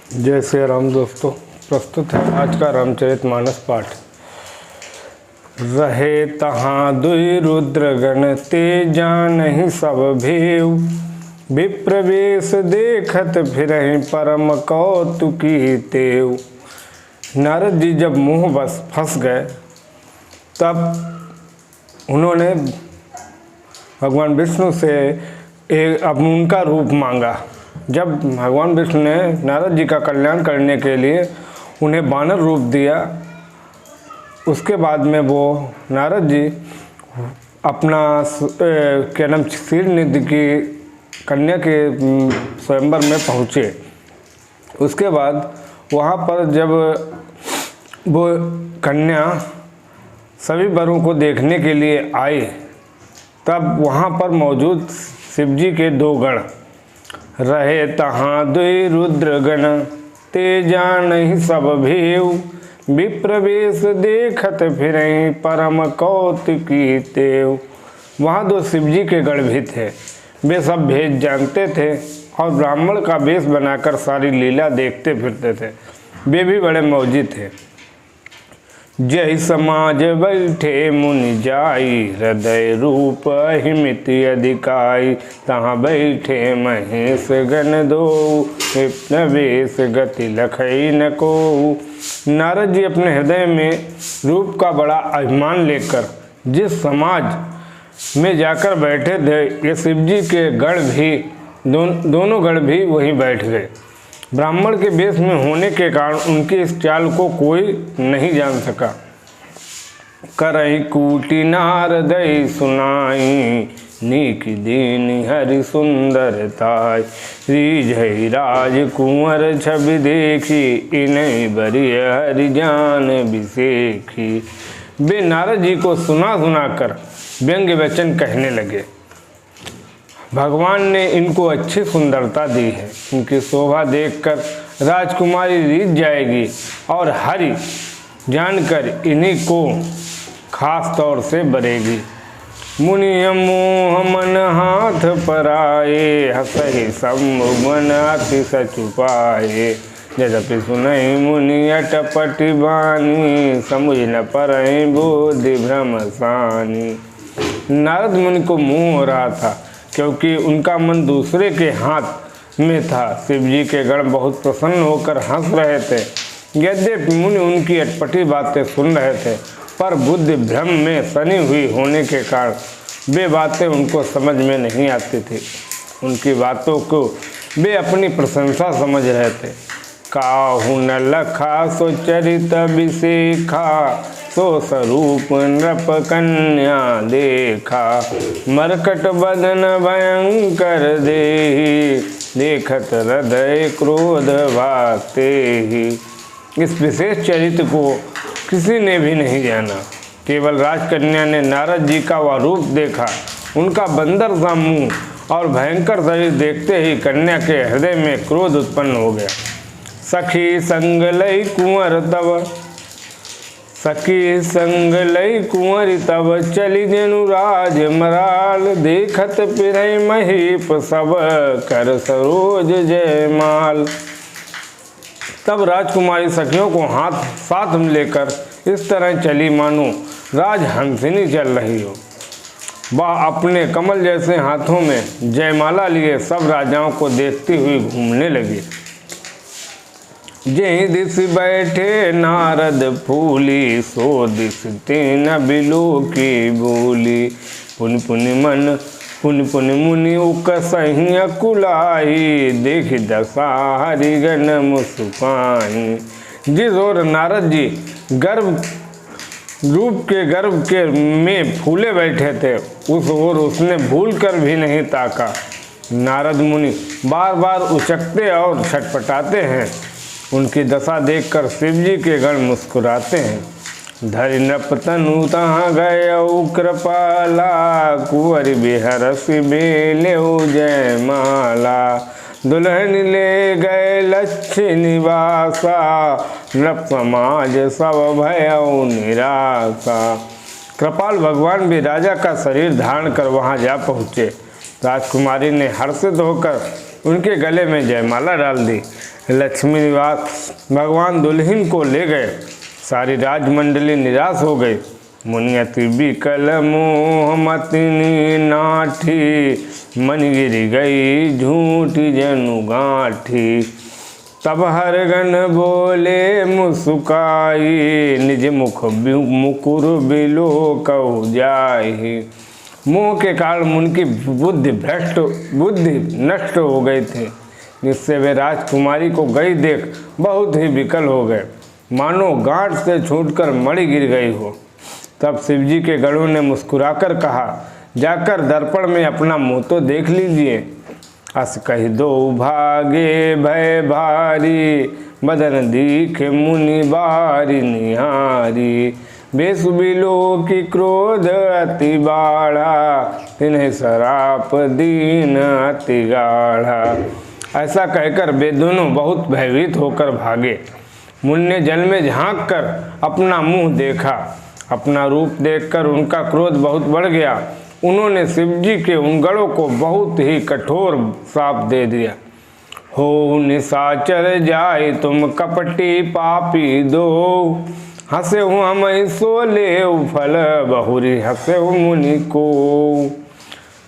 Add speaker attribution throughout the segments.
Speaker 1: जय श्री राम दोस्तों। प्रस्तुत है आज का रामचरितमानस पाठ। रहे तहाँ दुई रुद्र गण ते जानहि सब भेव, विप्रवेश देखत फिरहि परम कौतुकी तेव। नारद जी जब मुँह बस फंस गए तब उन्होंने भगवान विष्णु से अब उनका रूप मांगा। जब भगवान विष्णु ने नारद जी का कल्याण करने के लिए उन्हें वानर रूप दिया, उसके बाद में वो नारद जी अपना क्या नाम क्षीरनिधि की कन्या के स्वयंवर में पहुँचे। उसके बाद वहाँ पर जब वो कन्या सभी वरों को देखने के लिए आई, तब वहाँ पर मौजूद शिव जी के दो गण रहे तहाँ दुई रुद्र गण ते जानहि सब भेव, विप्रवेश देखत फिरहि परम कौतुकी तेव। वहाँ दो शिव जी के गण भी थे। वे सब भेद जानते थे और ब्राह्मण का वेश बनाकर सारी लीला देखते फिरते थे। वे भी बड़े मौजी थे। जय समाज बैठे मुनि जाई, हृदय रूप अहिमित अधिकाई। तहाँ बैठे महेश गण दो, विप्रवेश गति लखई न को। नारद जी अपने हृदय में रूप का बड़ा अभिमान लेकर जिस समाज में जाकर बैठे थे, ये शिव जी के गण भी दोनों गण भी वहीं बैठ गए। ब्राह्मण के वेश में होने के कारण उनकी इस चाल को कोई नहीं जान सका। करई कूटी नारदई सुनाई, नीक दीन हरि सुंदरताई। रीझई राज कुंवर छवि देखी, इन्हीं बरी हरि जान बिसेखी। वे नारद जी को सुना कर व्यंग्य वचन कहने लगे। भगवान ने इनको अच्छी सुंदरता दी है, इनकी शोभा देखकर राजकुमारी रीझ जाएगी और हरि जानकर इन्हीं को खास तौर से बरेगी। मुनि मोह मन हाथ पराए, हसहि सम्मुख अति सचुपाए। यद्यपि सुनहि मुनि अटपटि बानी, समुझ न परहि बुद्धि भ्रम सानी। नारद मुनि को मोह हो रहा था क्योंकि उनका मन दूसरे के हाथ में था। शिव जी के गण बहुत प्रसन्न होकर हंस रहे थे। यद्यपि मुनि उनकी अटपटी बातें सुन रहे थे, पर बुद्धि भ्रम में सनी हुई होने के कारण वे बातें उनको समझ में नहीं आती थी। उनकी बातों को वे अपनी प्रशंसा समझ रहे थे। काहू न लखा सो चरित अभिषेखा, सो स्वरूप नृप कन्या देखा। मरकट बदन भयंकर देहि, देखत हृदय क्रोध भागते ही। इस विशेष चरित्र को किसी ने भी नहीं जाना। केवल राजकन्या ने नारद जी का वह रूप देखा। उनका बंदर सा मुँह और भयंकर शरीर देखते ही कन्या के हृदय में क्रोध उत्पन्न हो गया। सखी संग लई कुंवर तब, सखी संग लई कुंवर तब, चली जनु राज मराल। देखत फिरहि महीप सब, कर सरोज जयमाल। तब राजकुमारी सखियों को साथ में लेकर इस तरह चली मानो राजहंसिनी चल रही हो। वह अपने कमल जैसे हाथों में जयमाला लिए सब राजाओं को देखती हुई घूमने लगी। जहीं दिस बैठे नारद फूली, सो दिस तीन बिलो की बोली। पुनि पुनि मुनि उकसहि अकुलाई, देख दशा हरिगण मुस्काई। जिस ओर नारद जी रूप के गर्व के में फूले बैठे थे, उस ओर उसने भूल कर भी नहीं ताका। नारद मुनि बार बार उचकते और छटपटाते हैं। उनकी दशा देखकर शिव जी के गण मुस्कुराते हैं। धरि नृप तनु तहाँ गयउ कृपाला, कुंवर बिहरसि बेलेउ जयमाला। दुल्हन ले गए लक्ष्य निवासा, नृप समाज सब भयउ निराशा। कृपाल भगवान भी राजा का शरीर धारण कर वहाँ जा पहुँचे। राजकुमारी ने हर्षित होकर उनके गले में जयमाला डाल दी। लक्ष्मी निवास भगवान दुल्हन को ले गए। सारी राजमंडली निराश हो गई। मुनि अति विकल मोह मतिनी नाठी, मन गिर गई झूठी जनु गांठी। तब हरगन बोले मुस्काई, निज मुख मुकुर बिलो कहु जाहि। मोह के कारण उनकी बुद्धि नष्ट हो गई थी, जिससे वे राजकुमारी को गई देख बहुत ही विकल हो गए, मानो गांठ से छूटकर मणि गिर गई हो। तब शिवजी के गणों ने मुस्कुराकर कहा, जाकर दर्पण में अपना मुंह तो देख लीजिए। अस कही दो भागे भय भारी, बदन दीखे मुनि बारी निहारी। बेसुबिलो की क्रोध अति बाढ़ा, तिन्हें सराप दीन अति गाढ़ा। ऐसा कहकर वे दोनों बहुत भयभीत होकर भागे। मुनि ने जल में झांक कर अपना मुंह देखा। अपना रूप देखकर उनका क्रोध बहुत बढ़ गया। उन्होंने शिवजी के उन गणों को बहुत ही कठोर श्राप दे दिया। हो निशाचर जाए तुम कपटी पापी दो, हंसे हूँ हम सोले फल बहुरी हंसे हूँ मुनि को।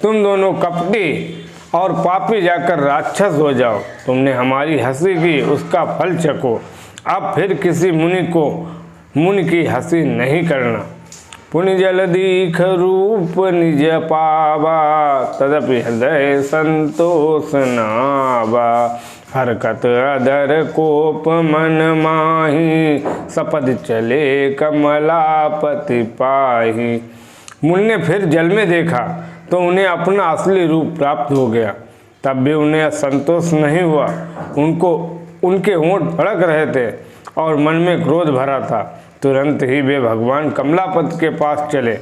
Speaker 1: तुम दोनों कपटी और पापी जाकर राक्षस हो जाओ। तुमने हमारी हंसी की, उसका फल चखो। अब फिर किसी मुनि की हंसी नहीं करना। पुनि जल दीख रूप निज पावा, तदपि हृदय संतोष नावा। हरकत अधर कोप मन माही, सपद चले कमलापति पाही। मुनि ने फिर जल में देखा तो उन्हें अपना असली रूप प्राप्त हो गया। तब भी उन्हें संतोष नहीं हुआ। उनके होंठ भड़क रहे थे और मन में क्रोध भरा था। तुरंत ही वे भगवान कमलापति के पास चले।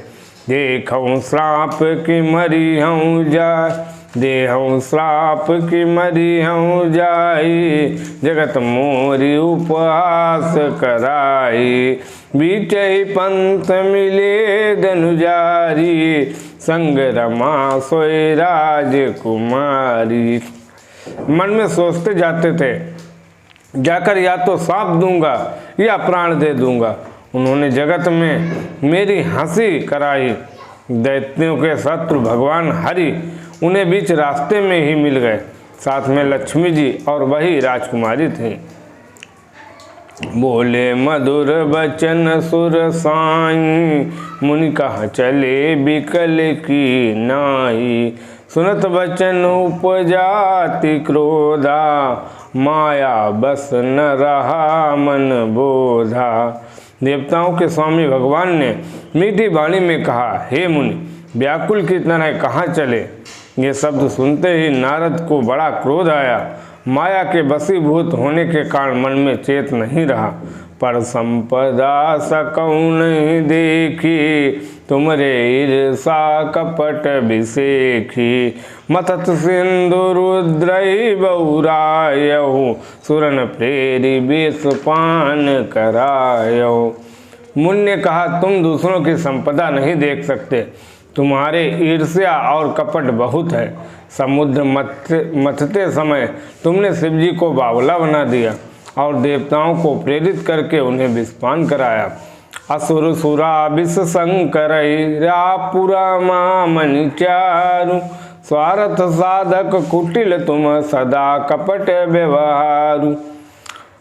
Speaker 1: देखऊँ श्राप की मरी हूँ जाय, देहऊँ श्राप की मरी हूँ जाई। जगत मोरी उपहास कराई, बीचई पंथ मिले धनुजारी। संग रमा सोई राजकुमारी। मन में सोचते जाते थे, जाकर या तो सांप दूंगा या प्राण दे दूंगा। उन्होंने जगत में मेरी हंसी कराई। दैत्यों के शत्रु भगवान हरि उन्हें बीच रास्ते में ही मिल गए। साथ में लक्ष्मी जी और वही राजकुमारी थी। बोले मधुर बचन सुर साई, मुनि कहाँ चले बिकल की नाई। सुनत बचन उपजाति क्रोधा, माया बस न रहा मन बोधा। देवताओं के स्वामी भगवान ने मीठी वाणी में कहा, हे मुनि, व्याकुल की तरह कहाँ चले। ये शब्द सुनते ही नारद को बड़ा क्रोध आया। माया के वशीभूत होने के कारण मन में चेत नहीं रहा। पर संपदा सकऊँ नहीं देखी, तुमरे ईर्षा कपट विसेखी। मतत सिंधु रुद्रई बहुरायहु, सुरन प्रेरी विष पान करायहु। मुनि ने कहा, तुम दूसरों की संपदा नहीं देख सकते, तुम्हारे ईर्ष्या और कपट बहुत है। समुद्र मथते समय तुमने शिवजी को बावला बना दिया और देवताओं को प्रेरित करके उन्हें विषपान कराया। असुर सुरा विष संकर रापुरा मामनि चारु, स्वार्थ साधक कुटिल तुम सदा कपट व्यवहारु।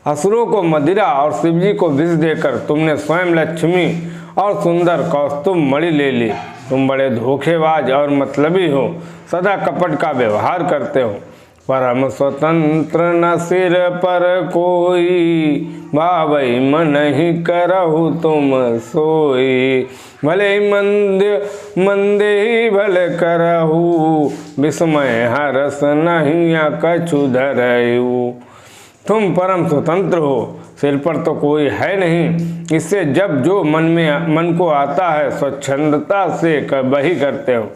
Speaker 1: असुरों को मदिरा और शिवजी को विष देकर तुमने स्वयं लक्ष्मी और सुंदर कौस्तुभ मणि ले ली। तुम बड़े धोखेबाज और मतलबी हो, सदा कपट का व्यवहार करते हो। परम स्वतंत्र न सिर पर कोई, भावई मन ही करहु तुम सोई। भले मंदे ही भले करहु, विस्मय हरस नहीं कछु धरऊ। तुम परम स्वतंत्र हो, सिर पर तो कोई है नहीं। इससे जब जो मन को आता है स्वच्छंदता से वही करते हो।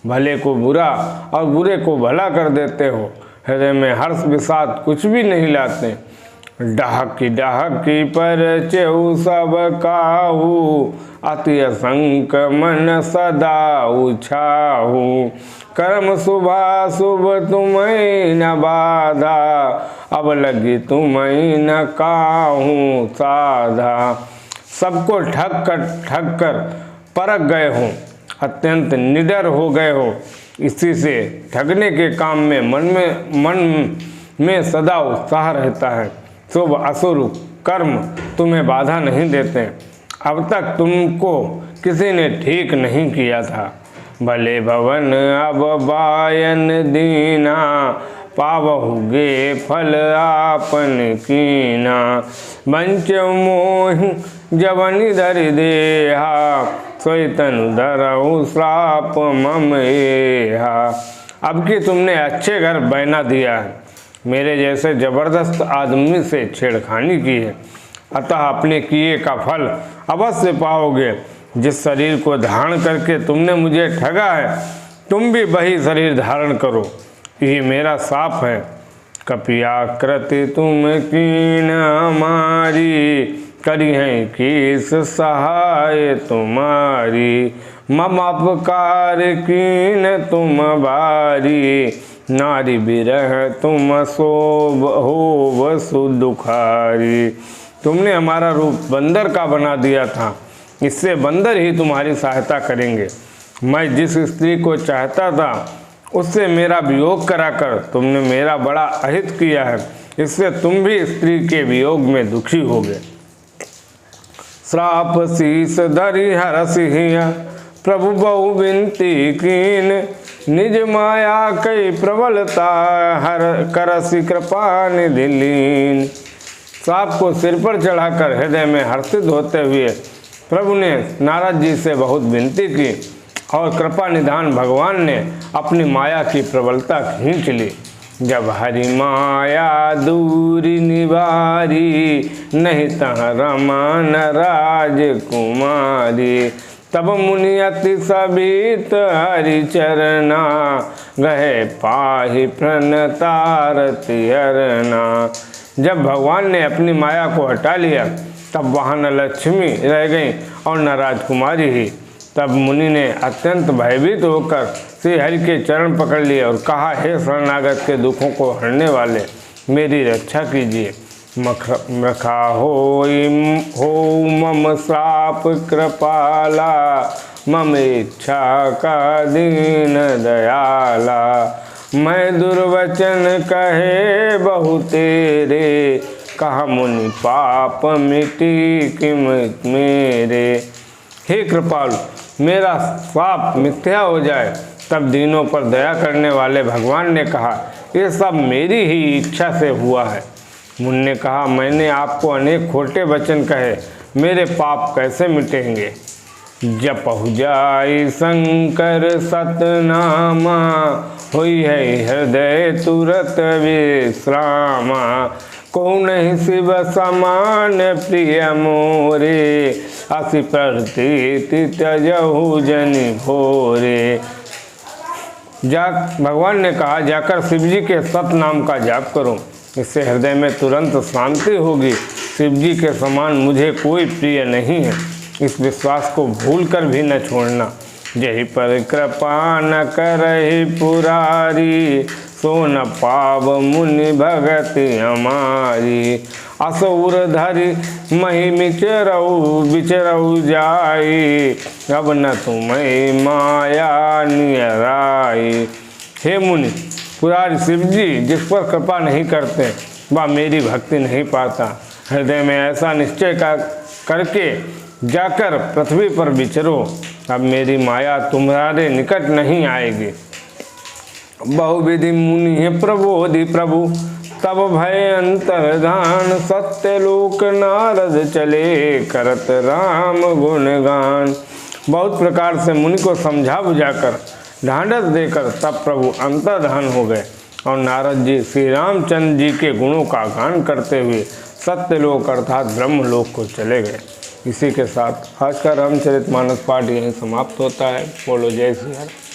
Speaker 1: भले को बुरा और बुरे को भला कर देते हो। हृदय में हर्ष विषाद कुछ भी नहीं लाते। डहकी डहकी पर चेहु सब काहू, अति असंक मन सदा उछाहू। कर्म शुभा शुभ तुम्हें न बाधा, अब लगी तुम्हें न काहू साधा। सबको ठग कर परख गए हो, अत्यंत निडर हो गए हो, इसी से ठगने के काम में मन में सदा उत्साह रहता है। शुभ अशुभ कर्म तुम्हें बाधा नहीं देते। अब तक तुमको किसी ने ठीक नहीं किया था। भले भवन अब बायन दीना, पावहुगे फल आपन कीना। बंच मोहि जवनि धरि देहा, सोई तनु धरहु श्राप मम एहा। अब कि तुमने अच्छे घर बना दिया है, मेरे जैसे जबरदस्त आदमी से छेड़खानी की है, अतः अपने किए का फल अवश्य पाओगे। जिस शरीर को धारण करके तुमने मुझे ठगा है, तुम भी वही शरीर धारण करो, ये मेरा साफ है। कपियाकृति तुम कीन हमारी, करी है किस सहाय तुम्हारी। मम अपकार कीन तुम बारी, नारी बिरह तुम शोभ हो सुदुखारी। तुमने हमारा रूप बंदर का बना दिया था, इससे बंदर ही तुम्हारी सहायता करेंगे। मैं जिस स्त्री को चाहता था उससे मेरा वियोग कराकर तुमने मेरा बड़ा अहित किया है, इससे तुम भी स्त्री के वियोग में दुखी होगे। श्राप शीस धरि हरसिहिया, प्रभु बहु विनती कीन। निज माया कई प्रबलता, हर करसि कृपा निधि लीन। श्राप को सिर पर चढ़ाकर हृदय में हर्षित होते हुए प्रभु ने नारद जी से बहुत विनती की और कृपा निधान भगवान ने अपनी माया की प्रबलता खींच ली। जब हरि माया दूरी निवारी, नहीं तह रमान राजकुमारी। तब मुनि अति सबित हरि चरना, गहे पाहि प्रणतारति हरना। जब भगवान ने अपनी माया को हटा लिया, तब वहाँ न लक्ष्मी रह गई और न राजकुमारी ही। तब मुनि ने अत्यंत भयभीत होकर श्री हरि के चरण पकड़ लिए और कहा, हे शरणागत के दुखों को हरने वाले, मेरी रक्षा कीजिए। मखा हो मम श्राप कृपाला, मम इच्छा का दीन दयाला। मैं दुर्वचन कहे बहु तेरे, कहा मुनि पाप मिटी किम मेरे। हे कृपालु, मेरा पाप मिथ्या हो जाए। तब दीनों पर दया करने वाले भगवान ने कहा, ये सब मेरी ही इच्छा से हुआ है। मुनि ने कहा, मैंने आपको अनेक खोटे वचन कहे, मेरे पाप कैसे मिटेंगे। जपहु जाई शंकर सतनामा, हुई है हृदय तुरत विश्रामा। को नहीं शिव समान प्रिय मोरे, असी प्रतीति त्यजहु जनि भोरे। भगवान ने कहा, जाकर शिव जी के सत नाम का जाप करो, इससे हृदय में तुरंत शांति होगी। शिव जी के समान मुझे कोई प्रिय नहीं है, इस विश्वास को भूलकर भी न छोड़ना। जही पर कृपा न करहि पुरारी, सो न पाव मुनि भगति हमारी। असुर धरि महि विचरऊ जाई, अब न तुम्हें माया नियराई। हे मुनि, पुरारी शिव जी जिस पर कृपा नहीं करते, वह मेरी भक्ति नहीं पाता। हृदय में ऐसा निश्चय करके जाकर पृथ्वी पर विचरो, अब मेरी माया तुम्हारे निकट नहीं आएगी। बहुविधि मुनि है प्रबोधि प्रभु, तब भय अंतर्धान। सत्यलोक नारद चले, करत राम गुणगान। बहुत प्रकार से मुनि को समझा बुझाकर ढांढस देकर तब प्रभु अंतर्धान हो गए और नारद जी श्री रामचंद्र जी के गुणों का गान करते हुए सत्यलोक अर्थात ब्रह्मलोक को चले गए। इसी के साथ आज का रामचरितमानस पाठ यहीं समाप्त होता है। बोलो जय श्री हरि।